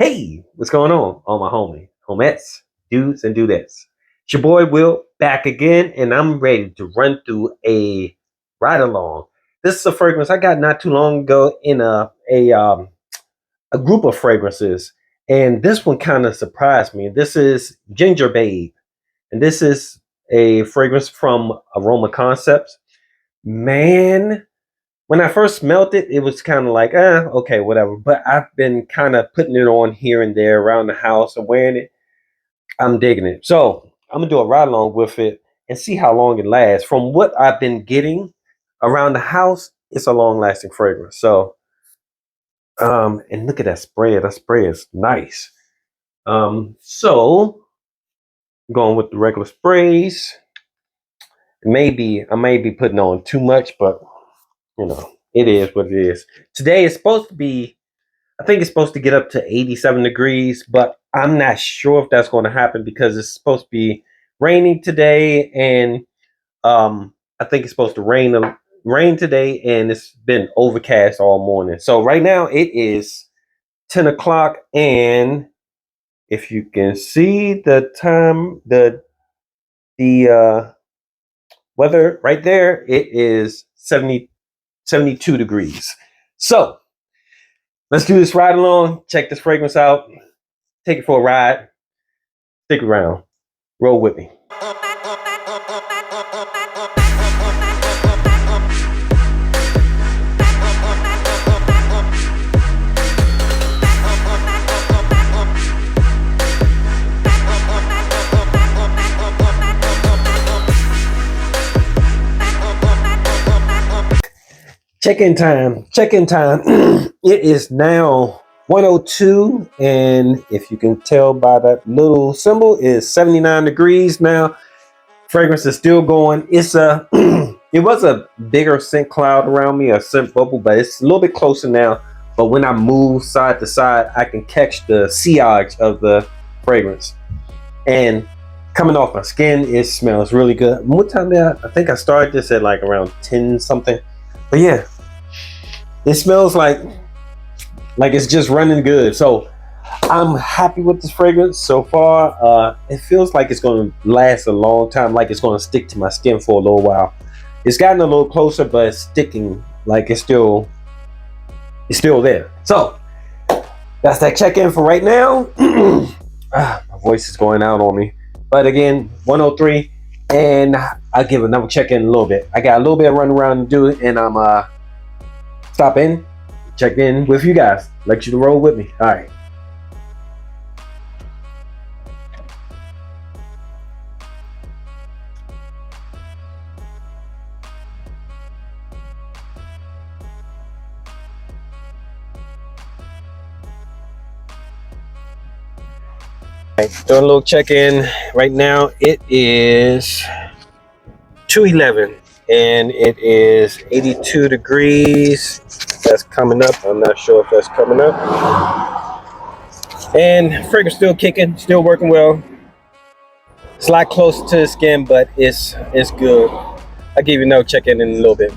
Hey, what's going on? All my homettes, dudes, and dudettes. It's your boy Will back again, and I'm ready to run through a ride along. This is a fragrance I got not too long ago in a group of fragrances, and this one kind of surprised me. This is Ginger Babe, and this is a fragrance from Aroma Concepts. Man, when I first smelt it, it was kind of like, okay, whatever. But I've been kind of putting it on here and there around the house and wearing it. I'm digging it. So I'm gonna do a ride along with it and see how long it lasts. From what I've been getting around the house, it's a long lasting fragrance. So, and look at that spray. That spray is nice. So going with the regular sprays. Maybe I may be putting on too much, but it is what it is. Today is supposed to be, I think it's supposed to get up to 87 degrees, but I'm not sure if that's going to happen because it's supposed to be raining today, and I think it's supposed to rain today, and it's been overcast all morning. So right now it is 10 o'clock, and if you can see the time, the weather right there, it is 72 degrees. So let's do this ride along. Check this fragrance out. Take it for a ride. Stick around. Roll with me. Check-in time. Check-in time. It is now 102, and if you can tell by that little symbol, is 79 degrees now. Fragrance is still going. It's a it was a bigger scent cloud around me, a scent bubble, but it's a little bit closer now. But when I move side to side, I can catch the sillage of the fragrance. And coming off my skin, it smells really good. What time did I think I started this at like around 10 something. But yeah, it smells like it's just running good. So I'm happy with this fragrance so far. It feels like it's going to last a long time, like it's going to stick to my skin for a little while. It's gotten a little closer, but it's sticking, like it's still there. So that's that check-in for right now. My voice is going out on me. But again, 103, and I'll give another check-in in a little bit. I got a little bit of run around to do, and I'm stop in, check in with you guys, let you roll with me. All right. Doing a little check-in right now. It is 2:11, and it is 82 degrees. That's coming up. I'm not sure if that's coming up. And fragrance still kicking, still working well. It's a lot closer to the skin, but it's good. I'll give you another check-in a little bit.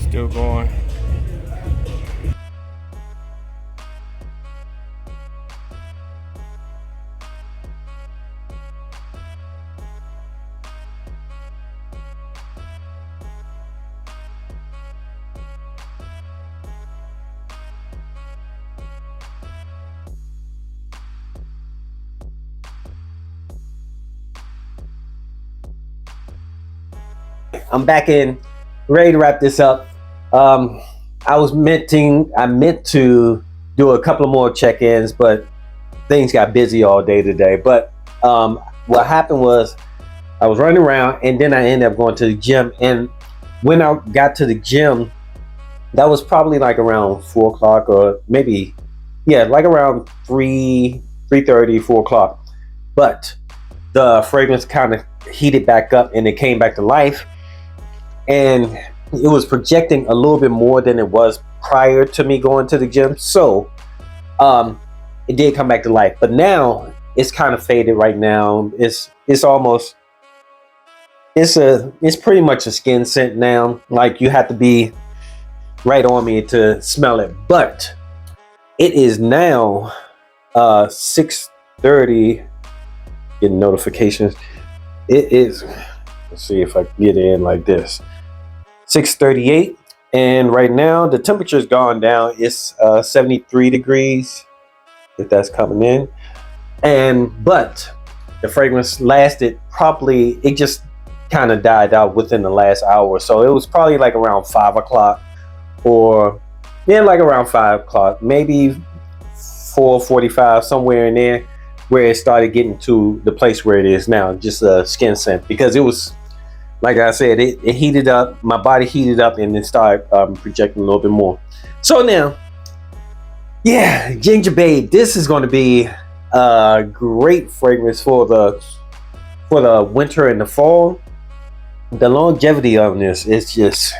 Still going. I'm back in, ready to wrap this up. I meant to do a couple of more check-ins, but things got busy all day today. But what happened was I was running around, and then I ended up going to the gym. And when I got to the gym, that was probably like around 4 o'clock, or maybe, yeah, like around 3:30, 4 o'clock. But the fragrance kind of heated back up, and it came back to life. And it was projecting a little bit more than it was prior to me going to the gym. So it did come back to life. But now it's kind of faded right now. It's almost it's pretty much a skin scent now. Like you have to be right on me to smell it. But it is now 6:30. Getting notifications. It is, let's see if I can get in like this. 6:38, and right now the temperature's gone down. It's 73 degrees, if that's coming in. But the fragrance lasted probably, it just kind of died out within the last hour. So it was probably like around 5 o'clock, or yeah, like around 5 o'clock, maybe 4:45, somewhere in there, where it started getting to the place where it is now, just a skin scent. Because it was, like I said, it heated up, my body heated up, and it started projecting a little bit more. So now, yeah, Ginger Babe, this is going to be a great fragrance for the winter and the fall. The longevity on this is just,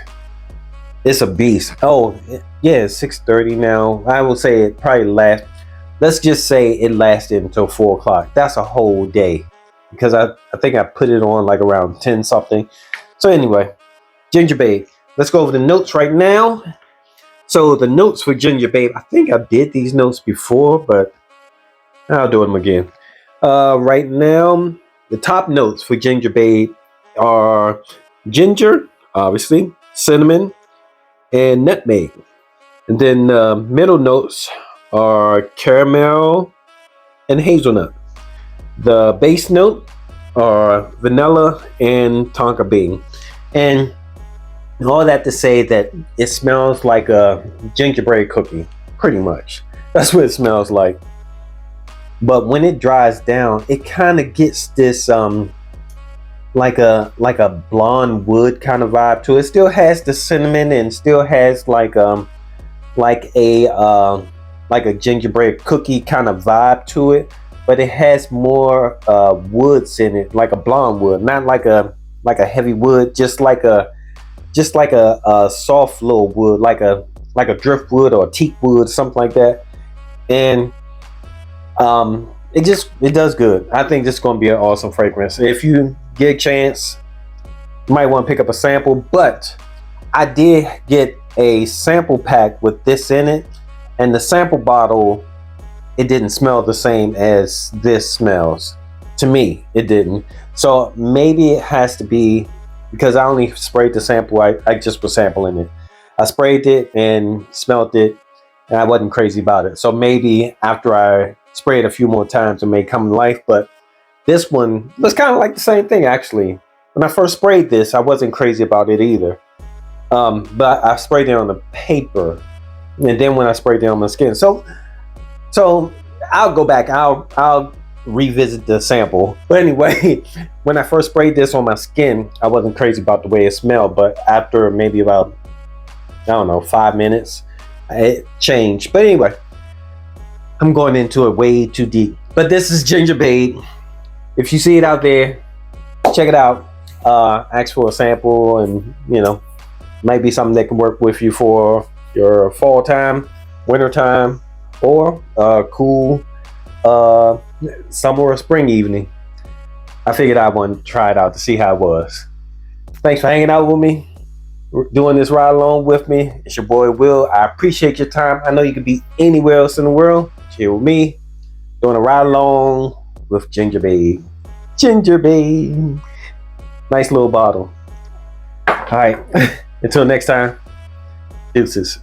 it's a beast. Oh yeah, it's 6:30 now. I will say it probably lasts, let's just say it lasted until 4 o'clock. That's a whole day, because I think I put it on like around 10 something. So anyway, Ginger Babe, let's go over the notes right now. So the notes for Ginger Babe, I think I did these notes before, but I'll do them again. Right now, the top notes for Ginger Babe are ginger, obviously, cinnamon, and nutmeg. And then middle notes are caramel and hazelnut. The base note are vanilla and tonka bean. And all that to say that it smells like a gingerbread cookie, pretty much. That's what it smells like. But when it dries down, it kind of gets this like a blonde wood kind of vibe to it. It still has the cinnamon and still has like a gingerbread cookie kind of vibe to it, but it has more woods in it, like a blonde wood, not like a heavy wood, just like a soft little wood, like a driftwood or a teak wood, something like that. And it does good. I think this is going to be an awesome fragrance. If you get a chance, you might want to pick up a sample. But I did get a sample pack with this in it, and the sample bottle, it didn't smell the same as this smells. To me, it didn't. So maybe it has to be because I only sprayed the sample. I just was sampling it. I sprayed it and smelled it, and I wasn't crazy about it. So maybe after I spray it a few more times, it may come to life. But this one was kind of like the same thing, actually. When I first sprayed this, I wasn't crazy about it either. But I sprayed it on the paper, and then when I sprayed it on my skin, so I'll go back. I'll revisit the sample. But anyway, when I first sprayed this on my skin, I wasn't crazy about the way it smelled. But after maybe about, I don't know, 5 minutes, it changed. But anyway, I'm going into it way too deep. But this is Ginger Babe. If you see it out there, check it out. Ask for a sample, and might be something that can work with you for your fall time, winter time, or cool summer or spring evening. I figured I wanted to try it out to see how it was. Thanks for hanging out with me, doing this ride along with me. It's your boy Will. I appreciate your time. I know you could be anywhere else in the world. Here with me, doing a ride along with Ginger Babe. Ginger Babe. Nice little bottle. All right. Until next time, deuces.